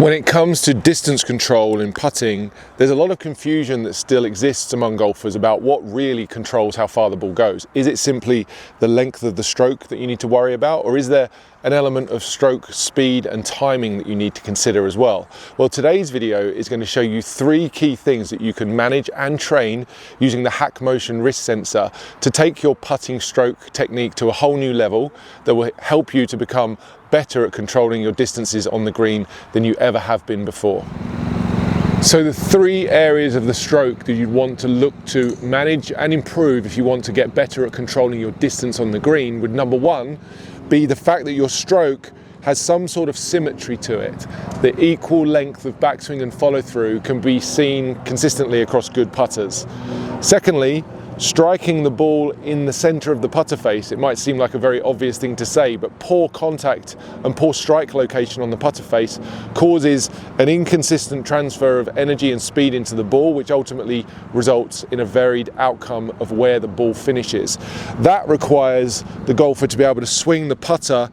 When it comes to distance control in putting, there's a lot of confusion that still exists among golfers about what really controls how far the ball goes. Is it simply the length of the stroke that you need to worry about, or is there an element of stroke speed and timing that you need to consider as well? Well, today's video is going to show you 3 key things that you can manage and train using the HackMotion wrist sensor to take your putting stroke technique to a whole new level that will help you to become better at controlling your distances on the green than you ever have been before. So the 3 areas of the stroke that you'd want to look to manage and improve if you want to get better at controlling your distance on the green would, number 1, be the fact that your stroke has some sort of symmetry to it. The equal length of backswing and follow through can be seen consistently across good putters. Secondly, striking the ball in the center of the putter face. It might seem like a very obvious thing to say, but poor contact and poor strike location on the putter face causes an inconsistent transfer of energy and speed into the ball, which ultimately results in a varied outcome of where the ball finishes. That requires the golfer to be able to swing the putter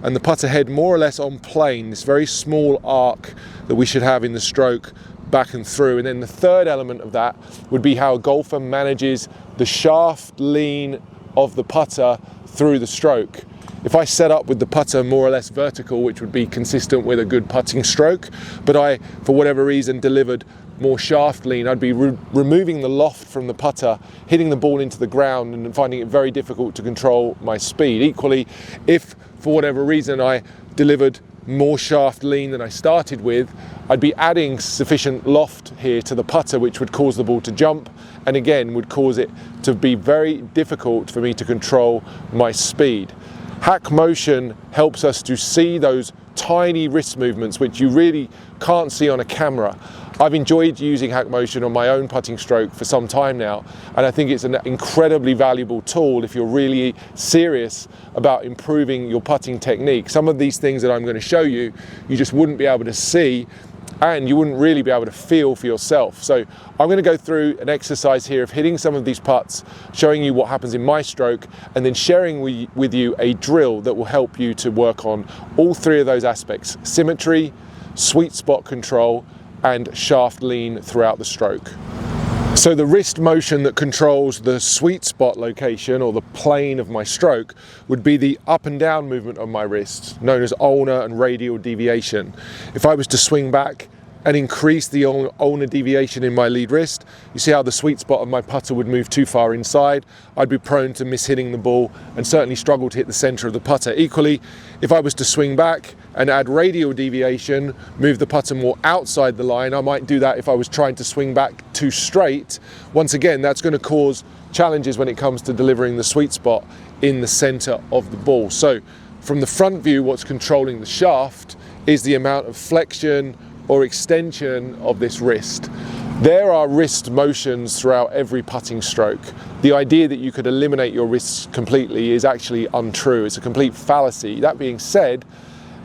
and the putter head more or less on plane, this very small arc that we should have in the stroke back and through. And then the third element of that would be how a golfer manages the shaft lean of the putter through the stroke. If I set up with the putter more or less vertical, which would be consistent with a good putting stroke, but I, for whatever reason, delivered more shaft lean, I'd be removing the loft from the putter, hitting the ball into the ground and finding it very difficult to control my speed. Equally, if for whatever reason I delivered more shaft lean than I started with, I'd be adding sufficient loft here to the putter, which would cause the ball to jump, and again would cause it to be very difficult for me to control my speed. HackMotion helps us to see those tiny wrist movements which you really can't see on a camera. I've enjoyed using HackMotion on my own putting stroke for some time now, and I think it's an incredibly valuable tool if you're really serious about improving your putting technique. Some of these things that I'm going to show you, you just wouldn't be able to see and you wouldn't really be able to feel for yourself. So I'm going to go through an exercise here of hitting some of these putts, showing you what happens in my stroke, and then sharing with you a drill that will help you to work on all 3 of those aspects: symmetry, sweet spot control, and shaft lean throughout the stroke. So the wrist motion that controls the sweet spot location, or the plane of my stroke, would be the up and down movement of my wrist, known as ulnar and radial deviation. If I was to swing back and increase the ulnar deviation in my lead wrist, you see how the sweet spot of my putter would move too far inside. I'd be prone to miss-hitting the ball and certainly struggle to hit the center of the putter. Equally, if I was to swing back and add radial deviation, move the putter more outside the line, I might do that if I was trying to swing back too straight. Once again, that's going to cause challenges when it comes to delivering the sweet spot in the center of the ball. So from the front view, what's controlling the shaft is the amount of flexion or extension of this wrist. There are wrist motions throughout every putting stroke. The idea that you could eliminate your wrists completely is actually untrue. It's a complete fallacy. That being said,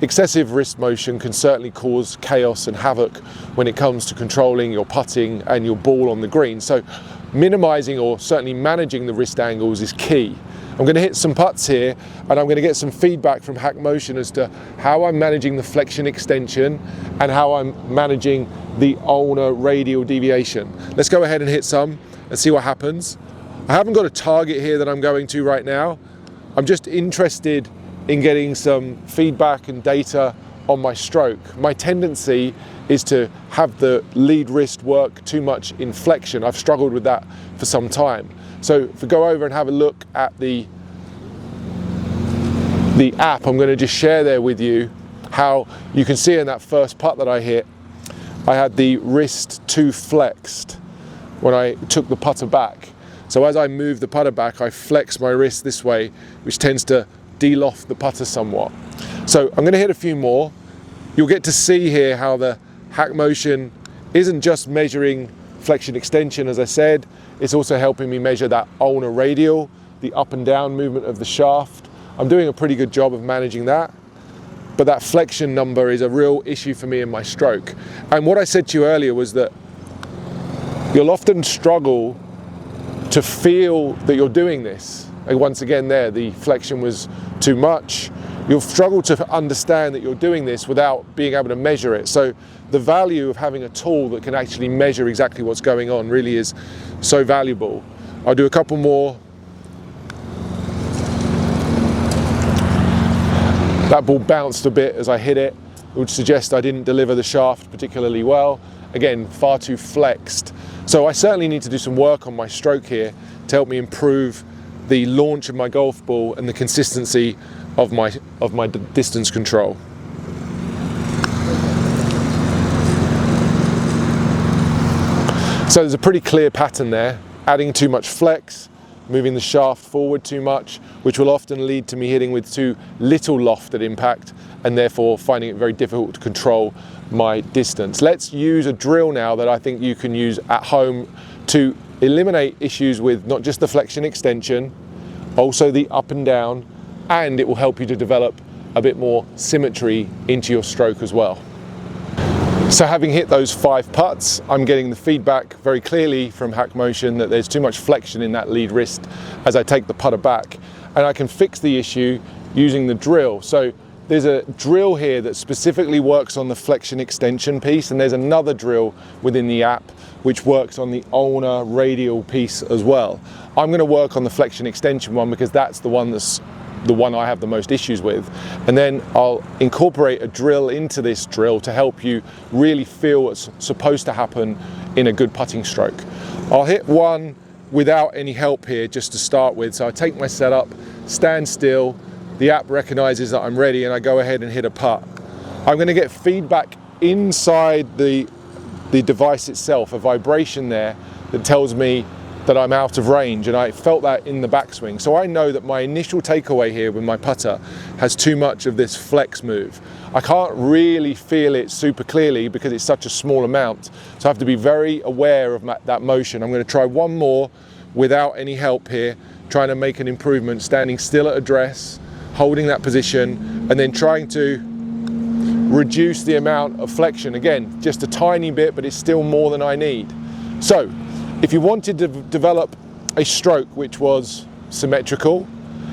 excessive wrist motion can certainly cause chaos and havoc when it comes to controlling your putting and your ball on the green. So minimizing or certainly managing the wrist angles is key. I'm going to hit some putts here and I'm going to get some feedback from HackMotion as to how I'm managing the flexion extension and how I'm managing the ulnar radial deviation. Let's go ahead and hit some and see what happens. I haven't got a target here that I'm going to right now. I'm just interested in getting some feedback and data on my stroke. My tendency is to have the lead wrist work too much in flexion. I've struggled with that for some time. So if we go over and have a look at the app, I'm going to just share there with you how you can see in that first putt that I hit, I had the wrist too flexed when I took the putter back. So as I move the putter back, I flex my wrist this way, which tends to de-loft the putter somewhat. So I'm going to hit a few more. You'll get to see here how the HackMotion isn't just measuring flexion extension, as I said, it's also helping me measure that ulnar radial, the up and down movement of the shaft. I'm doing a pretty good job of managing that, but that flexion number is a real issue for me in my stroke. And what I said to you earlier was that you'll often struggle to feel that you're doing this. And once again there, the flexion was too much. you'll struggle to understand that you're doing this without being able to measure it. So the value of having a tool that can actually measure exactly what's going on really is so valuable. I'll do a couple more. That ball bounced a bit as I hit it. It would suggest I didn't deliver the shaft particularly well. Again, far too flexed. So I certainly need to do some work on my stroke here to help me improve the launch of my golf ball and the consistency of my distance control. So there's a pretty clear pattern there. Adding too much flex, moving the shaft forward too much, which will often lead to me hitting with too little loft at impact, and therefore finding it very difficult to control my distance. Let's use a drill now that I think you can use at home to eliminate issues with not just the flexion extension, also the up and down, and it will help you to develop a bit more symmetry into your stroke as well. So having hit those 5 putts, I'm getting the feedback very clearly from HackMotion that there's too much flexion in that lead wrist as I take the putter back, and I can fix the issue using the drill. So there's a drill here that specifically works on the flexion extension piece, and there's another drill within the app which works on the ulnar radial piece as well. I'm going to work on the flexion extension one because that's the one I have the most issues with, and then I'll incorporate a drill into this drill to help you really feel what's supposed to happen in a good putting stroke. I'll hit one without any help here just to start with. So I take my setup, stand still, the app recognizes that I'm ready, and I go ahead and hit a putt. I'm going to get feedback inside the device itself, a vibration there that tells me that I'm out of range, and I felt that in the backswing. So I know that my initial takeaway here with my putter has too much of this flex move. I can't really feel it super clearly because it's such a small amount, so I have to be very aware of that motion. I'm going to try one more without any help here, trying to make an improvement, standing still at address, holding that position, and then trying to reduce the amount of flexion. Again, just a tiny bit, but it's still more than I need. So if you wanted to develop a stroke which was symmetrical,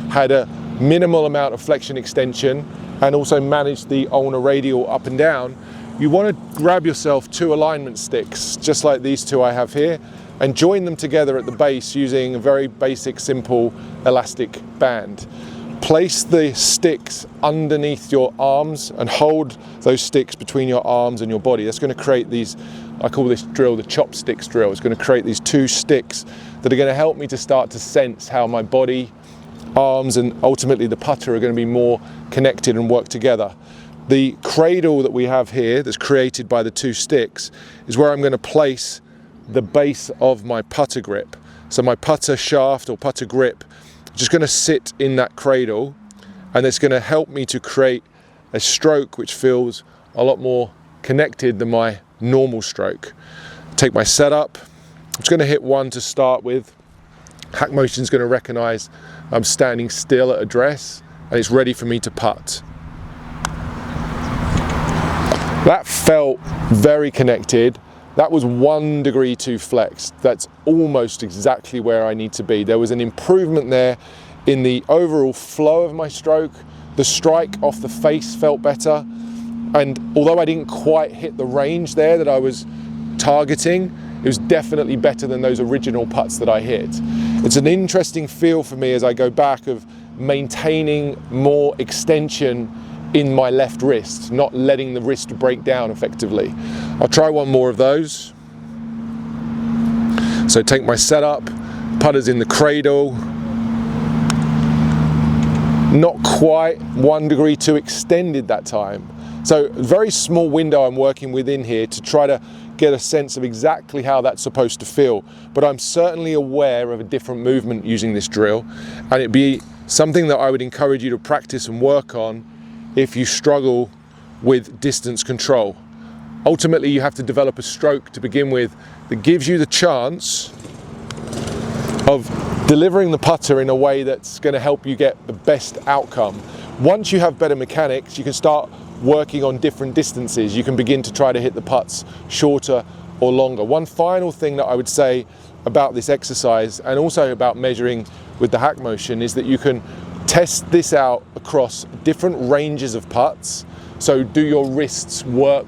had a minimal amount of flexion extension, and also managed the ulnar radial up and down, you want to grab yourself 2 alignment sticks, just like these 2 I have here, and join them together at the base using a very basic, simple elastic band. Place the sticks underneath your arms and hold those sticks between your arms and your body. That's going to create these, I call this drill the Chopsticks Drill. It's going to create these 2 sticks that are going to help me to start to sense how my body, arms, and ultimately the putter are going to be more connected and work together. The cradle that we have here that's created by the 2 sticks is where I'm going to place the base of my putter grip. So my putter shaft or putter grip is just going to sit in that cradle, and it's going to help me to create a stroke which feels a lot more connected than my normal stroke. Take my setup. I'm just going to hit one to start with. HackMotion is going to recognize I'm standing still at address, and it's ready for me to putt. That felt very connected. That was 1 degree too flexed. That's almost exactly where I need to be. There was an improvement there in the overall flow of my stroke. The strike off the face felt better. And although I didn't quite hit the range there that I was targeting, it was definitely better than those original putts that I hit. It's an interesting feel for me as I go back of maintaining more extension in my left wrist, not letting the wrist break down effectively. I'll try one more of those. So take my setup, putter's in the cradle. Not quite 1 degree too extended that time. So very small window I'm working within here to try to get a sense of exactly how that's supposed to feel. But I'm certainly aware of a different movement using this drill, and it'd be something that I would encourage you to practice and work on if you struggle with distance control. Ultimately, you have to develop a stroke to begin with that gives you the chance of delivering the putter in a way that's going to help you get the best outcome. Once you have better mechanics, you can start working on different distances. You can begin to try to hit the putts shorter or longer. One final thing that I would say about this exercise, and also about measuring with the HackMotion, is that you can Test this out across different ranges of putts. So do your wrists work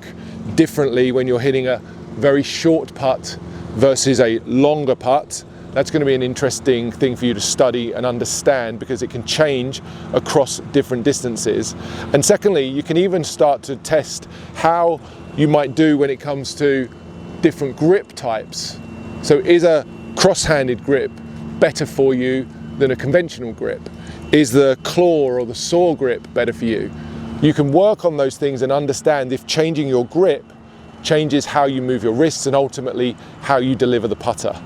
differently when you're hitting a very short putt versus a longer putt? That's going to be an interesting thing for you to study and understand, because it can change across different distances. And secondly, you can even start to test how you might do when it comes to different grip types. So is a cross-handed grip better for you than a conventional grip? Is the claw or the saw grip better for you? You can work on those things and understand if changing your grip changes how you move your wrists and ultimately how you deliver the putter.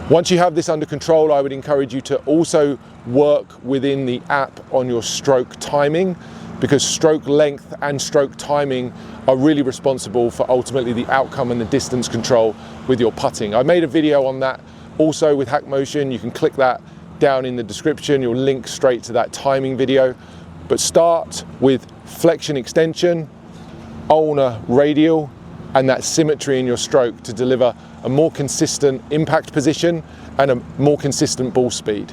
Once you have this under control, I would encourage you to also work within the app on your stroke timing, because stroke length and stroke timing are really responsible for ultimately the outcome and the distance control with your putting. I made a video on that also with HackMotion. You can click that down in the description. You'll link straight to that timing video. But start with flexion extension, ulnar radial, and that symmetry in your stroke to deliver a more consistent impact position and a more consistent ball speed.